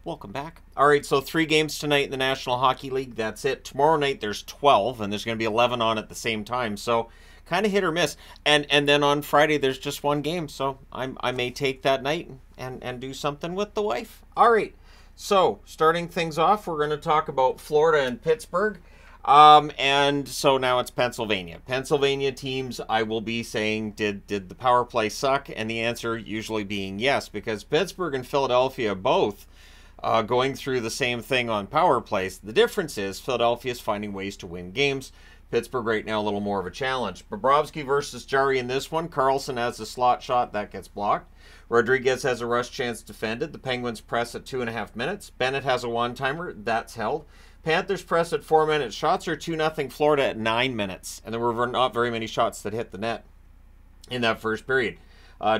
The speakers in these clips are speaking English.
Welcome back. All right, so 3 games tonight in the National Hockey League. That's it. Tomorrow night there's 12, and there's going to be 11 on at the same time. So kind of hit or miss. And then on Friday there's just 1 game. So I may take that night and do something with the wife. All right. So starting things off, we're going to talk about Florida and Pittsburgh. And so now it's Pennsylvania. Pennsylvania teams, I will be saying, did the power play suck? And the answer usually being yes, because Pittsburgh and Philadelphia both going through the same thing on power plays. The difference is Philadelphia is finding ways to win games. Pittsburgh right now a little more of a challenge. Bobrovsky versus Jarry in this one. Carlson has a slot shot that gets blocked. Rodriguez has a rush chance defended. The Penguins press at 2.5 minutes. Bennett has a one-timer. That's held. Panthers press at 4 minutes. Shots are 2-0 Florida at 9 minutes. And there were not very many shots that hit the net in that first period.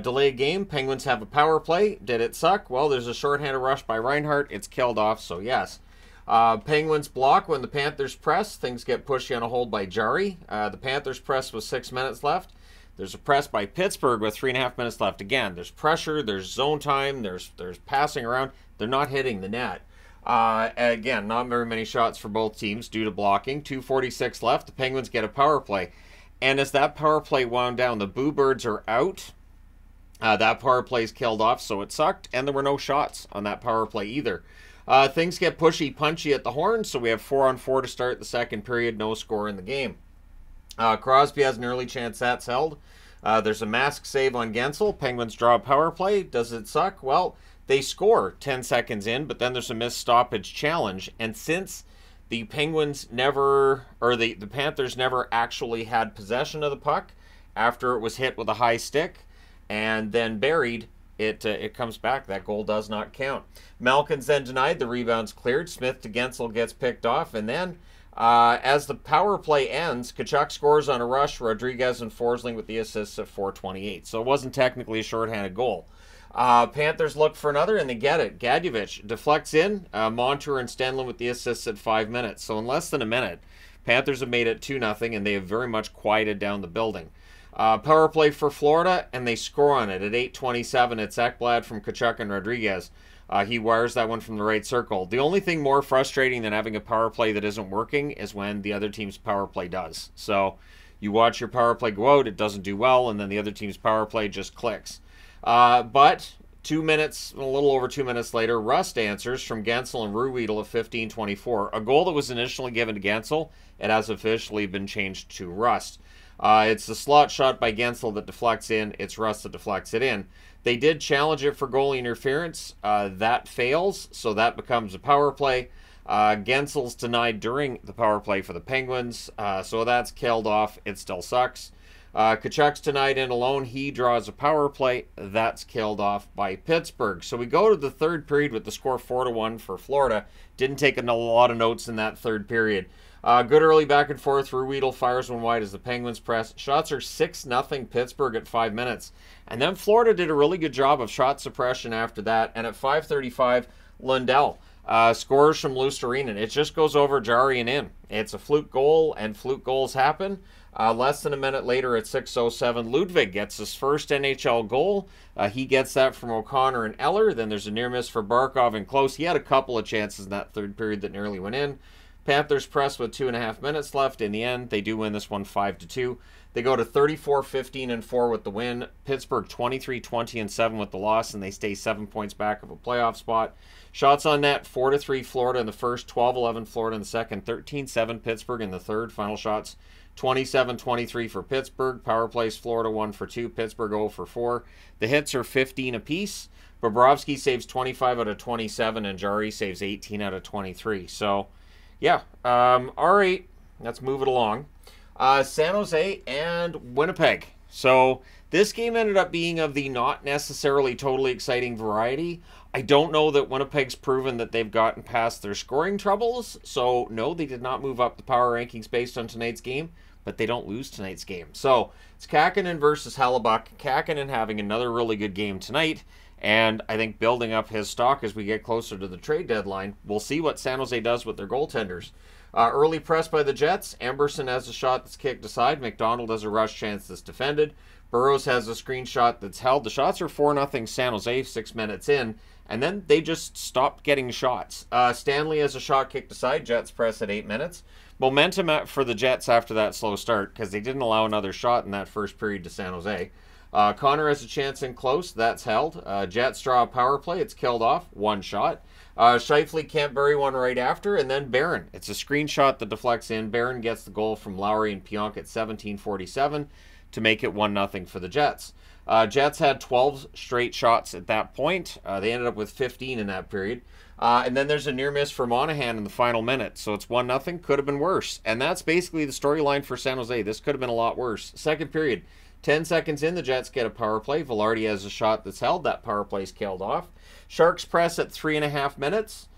Delayed game. Penguins have a power play. Did it suck? Well, there's a shorthanded rush by Reinhart. It's killed off, so yes. Penguins block when the Panthers press. Things get pushy on a hold by Jarry. The Panthers press with 6 minutes left. There's a press by Pittsburgh with 3.5 minutes left. Again, there's pressure, there's zone time, there's passing around. They're not hitting the net. Again, not very many shots for both teams due to blocking. 2:46 left. The Penguins get a power play. And as that power play wound down, the Boo Birds are out. That power play is killed off, so it sucked. And there were no shots on that power play either. Things get pushy, punchy at the horn, so we have 4-on-4 to start the second period. No score in the game. Crosby has an early chance. That's held. There's a mask save on Gensel. Penguins draw a power play. Does it suck? Well, they score 10 seconds in, but then there's a missed stoppage challenge. And since the Penguins never, or the Panthers never actually had possession of the puck after it was hit with a high stick and then buried, it comes back. That goal does not count. Malkin's then denied. The rebound's cleared. Smith to Gensel gets picked off. And then as the power play ends, Tkachuk scores on a rush. Rodriguez and Forsling with the assists at 4:28. So it wasn't technically a shorthanded goal. Panthers look for another, and they get it. Gadjevich deflects in. Montour and Stenlund with the assists at 5 minutes. So in less than a minute, Panthers have made it 2-0, and they have very much quieted down the building. Power play for Florida, and they score on it at 8:27. It's Ekblad from Tkachuk and Rodriguez. He wires that one from the right circle. The only thing more frustrating than having a power play that isn't working is when the other team's power play does. So you watch your power play go out, it doesn't do well, and then the other team's power play just clicks. But 2 minutes, a little over 2 minutes later, Rust answers from Gensel and Ruhwedel at 15:24. A goal that was initially given to Gensel, it has officially been changed to Rust. It's the slot shot by Gensel that deflects in. It's Rust that deflects it in. They did challenge it for goalie interference. That fails, so that becomes a power play. Gensel's denied during the power play for the Penguins, so that's killed off. It still sucks. Tkachuk's denied in alone. He draws a power play. That's killed off by Pittsburgh. So we go to the third period with the score 4-1 for Florida. Didn't take a lot of notes in that third period. Good early back and forth. Ruhwedel fires one wide as the Penguins press. Shots are 6-0 Pittsburgh at 5 minutes. And then Florida did a really good job of shot suppression after that. And at 5:35, Lundell scores from Luostarinen. It just goes over Jarry and in. It's a fluke goal, and fluke goals happen. Less than a minute later at 6:07, Ludwig gets his first NHL goal. He gets that from O'Connor and Eller. Then there's a near miss for Barkov and Close. He had a couple of chances in that third period that nearly went in. Panthers press with 2.5 minutes left. In the end, they do win this one 5-2. They go to 34-15-4 with the win. Pittsburgh 23-20-7 with the loss, and they stay 7 points back of a playoff spot. Shots on net, 4-3 Florida in the first, 12-11 Florida in the second, 13-7 Pittsburgh in the third. Final shots, 27-23 for Pittsburgh. Power plays, Florida 1 for 2, Pittsburgh 0 for 4. The hits are 15 apiece. Bobrovsky saves 25 out of 27, and Jarry saves 18 out of 23. So, yeah, all right, let's move it along. San Jose and Winnipeg. So this game ended up being of the not necessarily totally exciting variety. I don't know that Winnipeg's proven that they've gotten past their scoring troubles. So no, they did not move up the power rankings based on tonight's game, but they don't lose tonight's game. So it's Kakkonen versus Hellebuck. Kakkonen having another really good game tonight, and I think building up his stock as we get closer to the trade deadline. We'll see what San Jose does with their goaltenders. Early press by the Jets. Amberson has a shot that's kicked aside. McDonald has a rush chance that's defended. Burrows has a screen shot that's held. The shots are 4-0 San Jose, 6 minutes in. And then they just stopped getting shots. Stanley has a shot kicked aside. Jets press at 8 minutes. Momentum for the Jets after that slow start because they didn't allow another shot in that first period to San Jose. Connor has a chance in close. That's held. Jets draw a power play. It's killed off. 1 shot. Scheifele can't bury one right after. And then Barron. It's a screenshot that deflects in. Barron gets the goal from Lowry and Pionk at 17:47 to make it 1-0 for the Jets. Jets had 12 straight shots at that point. They ended up with 15 in that period. And then there's a near miss for Monahan in the final minute. So it's 1-0. Could have been worse. And that's basically the storyline for San Jose. This could have been a lot worse. Second period. 10 seconds in, the Jets get a power play. Velarde has a shot that's held. That power play's killed off. Sharks press at 3.5 minutes.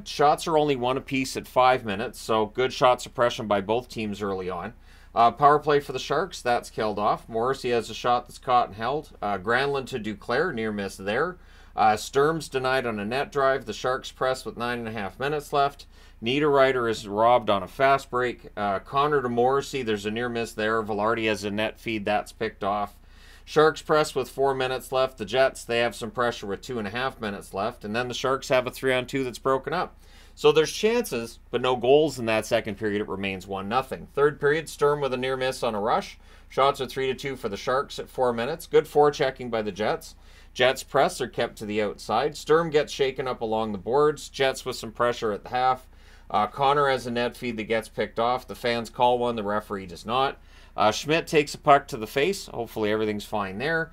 Shots are only 1 apiece at 5 minutes. So good shot suppression by both teams early on. Power play for the Sharks, that's killed off. Morrissey has a shot that's caught and held. Granlund to Duclair, near miss there. Sturm's denied on a net drive. The Sharks press with 9.5 minutes left. Niederreiter is robbed on a fast break. Connor to Morrissey, there's a near miss there. Velarde has a net feed, that's picked off. Sharks press with 4 minutes left. The Jets, they have some pressure with 2.5 minutes left. And then the Sharks have a 3-on-2 that's broken up. So there's chances, but no goals in that second period. It remains 1-0. Third period, Sturm with a near miss on a rush. Shots are 3-2 for the Sharks at 4 minutes. Good forechecking by the Jets. Jets press are kept to the outside. Sturm gets shaken up along the boards. Jets with some pressure at the half. Connor has a net feed that gets picked off. The fans call one. The referee does not. Schmidt takes a puck to the face. Hopefully everything's fine there.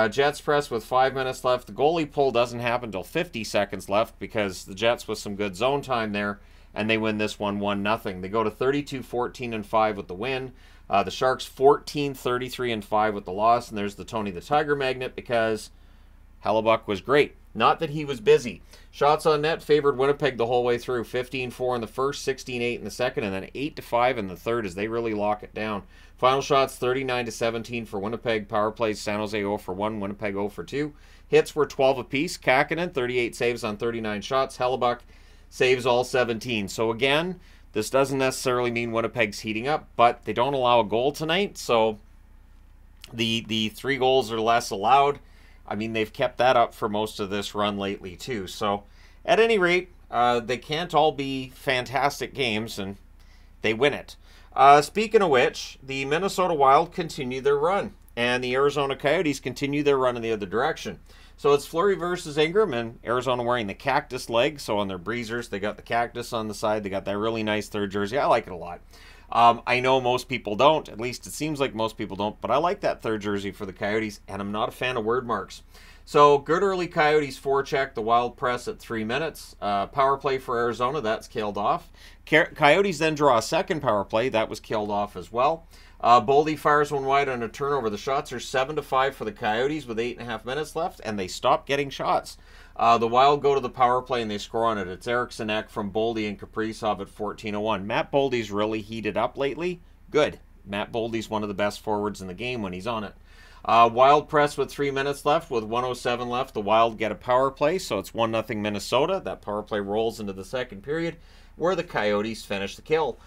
Jets press with 5 minutes left. The goalie pull doesn't happen until 50 seconds left because the Jets with some good zone time there, and they win this one 1-0. They go to 32-14-5 with the win. The Sharks 14-33-5 with the loss, and there's the Tony the Tiger magnet because Hellebuck was great. Not that he was busy. Shots on net favored Winnipeg the whole way through. 15-4 in the first, 16-8 in the second, and then 8-5 in the third as they really lock it down. Final shots 39-17 for Winnipeg. Power plays San Jose 0-for-1, Winnipeg 0-for-2. Hits were 12 apiece. Kakinen 38 saves on 39 shots. Hellebuck saves all 17. So again, this doesn't necessarily mean Winnipeg's heating up, but they don't allow a goal tonight, so the 3 goals or less allowed. I mean, they've kept that up for most of this run lately, too. So, at any rate, they can't all be fantastic games, and they win it. Speaking of which, the Minnesota Wild continue their run, and the Arizona Coyotes continue their run in the other direction. So, it's Fleury versus Ingram, and Arizona wearing the cactus leg. So, on their breezers, they got the cactus on the side. They got that really nice third jersey. I like it a lot. I know most people don't, at least it seems like most people don't, but I like that third jersey for the Coyotes, and I'm not a fan of word marks. So, good early Coyotes forecheck, the Wild press at 3 minutes. Power play for Arizona, that's killed off. Coyotes then draw a second power play, that was killed off as well. Boldy fires one wide on a turnover. The shots are 7-5 for the Coyotes with 8.5 minutes left, and they stop getting shots. The Wild go to the power play and they score on it. It's Eriksson Ek from Boldy and Kaprizov at 14:01. Matt Boldy's really heated up lately. Good. Matt Boldy's one of the best forwards in the game when he's on it. Wild press with 3 minutes left. With 1:07 left, the Wild get a power play, so it's 1-0 Minnesota. That power play rolls into the second period, where the Coyotes finish the kill.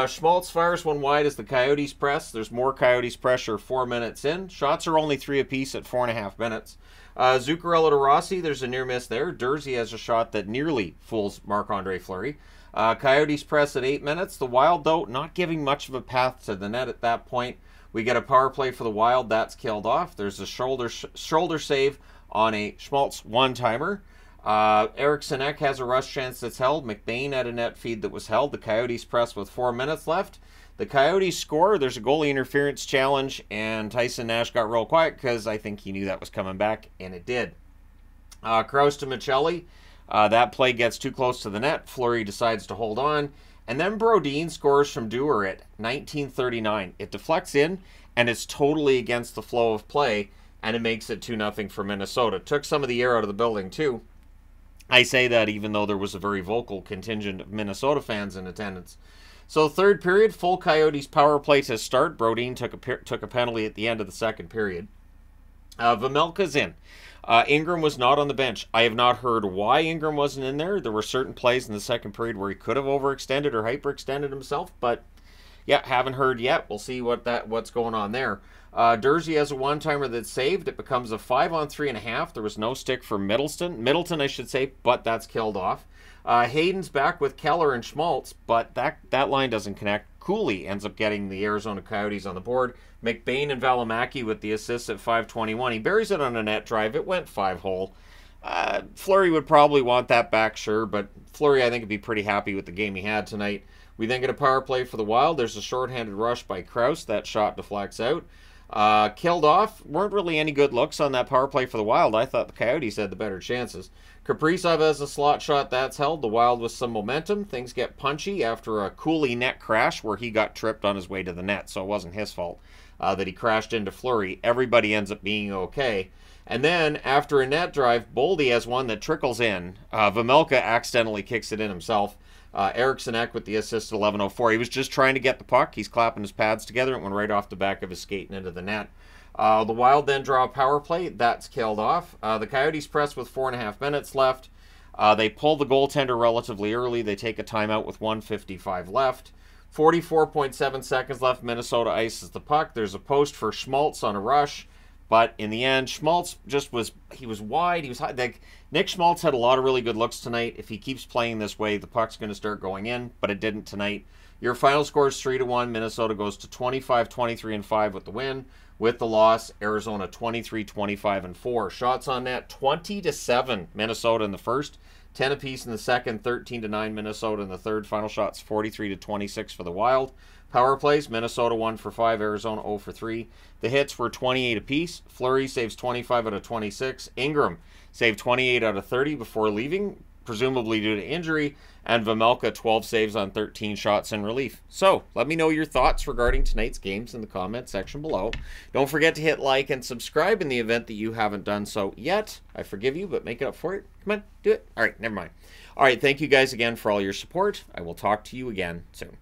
Schmaltz fires one wide as the Coyotes press. There's more Coyotes pressure 4 minutes in. Shots are only 3 apiece at 4.5 minutes. Zuccarello to Rossi, there's a near miss there. Dursey has a shot that nearly fools Marc-Andre Fleury. Coyotes press at 8 minutes. The Wild, though, not giving much of a path to the net at that point. We get a power play for the Wild. That's killed off. There's a shoulder save on a Schmaltz one-timer. Eriksson Ek has a rush chance that's held. McBain had a net feed that was held. The Coyotes press with 4 minutes left. The Coyotes score. There's a goalie interference challenge, and Tyson Nash got real quiet because I think he knew that was coming back, and it did. Krause to Michelli. That play gets too close to the net. Fleury decides to hold on. And then Brodin scores from Dewar at 19:39. It deflects in, and it's totally against the flow of play, and it makes it 2-0 for Minnesota. Took some of the air out of the building, too. I say that even though there was a very vocal contingent of Minnesota fans in attendance. So third period, full Coyotes power play to start. Brodin took a penalty at the end of the second period. Vejmelka's in. Ingram was not on the bench. I have not heard why Ingram wasn't in there. There were certain plays in the second period where he could have overextended or hyperextended himself, but yeah, haven't heard yet. We'll see what's going on there. Dursey has a one-timer that's saved. It becomes a 5-on-3.5. There was no stick for Middleton, I should say, but that's killed off. Hayden's back with Keller and Schmaltz, but that line doesn't connect. Cooley ends up getting the Arizona Coyotes on the board. McBain and Valimaki with the assists at 5:21. He buries it on a net drive. It went 5-hole. Fleury would probably want that back, sure, but Fleury, I think, would be pretty happy with the game he had tonight. We then get a power play for the Wild. There's a shorthanded rush by Krause. That shot deflects out. Killed off. Weren't really any good looks on that power play for the Wild. I thought the Coyotes had the better chances. Kaprizov has a slot shot. That's held. The Wild with some momentum. Things get punchy after a Cooley net crash where he got tripped on his way to the net, so it wasn't his fault that he crashed into Fleury. Everybody ends up being okay. And then, after a net drive, Boldy has one that trickles in. Vejmelka accidentally kicks it in himself. Eriksson Ek with the assist at 11:04. He was just trying to get the puck. He's clapping his pads together. It went right off the back of his skate and into the net. The Wild then draw a power play. That's killed off. The Coyotes press with 4.5 minutes left. They pull the goaltender relatively early. They take a timeout with 1:55 left. 44.7 seconds left. Minnesota ices the puck. There's a post for Schmaltz on a rush. But in the end, Schmaltz just was wide. He was high. Like, Nick Schmaltz had a lot of really good looks tonight. If he keeps playing this way, the puck's going to start going in, but it didn't tonight. Your final score is 3-1. Minnesota goes to 25, 23, and 5 with the win. With the loss, Arizona 23, 25, and 4. Shots on net 20-7. Minnesota in the first, 10 apiece in the second, 13-9 Minnesota in the third. Final shots 43-26 for the Wild. Power plays, Minnesota 1 for 5, Arizona 0 for 3. The hits were 28 apiece. Fleury saves 25 out of 26. Ingram saved 28 out of 30 before leaving, presumably due to injury. And Vejmelka 12 saves on 13 shots in relief. So, let me know your thoughts regarding tonight's games in the comment section below. Don't forget to hit like and subscribe in the event that you haven't done so yet. I forgive you, but make it up for it. Come on, do it. All right, never mind. All right, thank you guys again for all your support. I will talk to you again soon.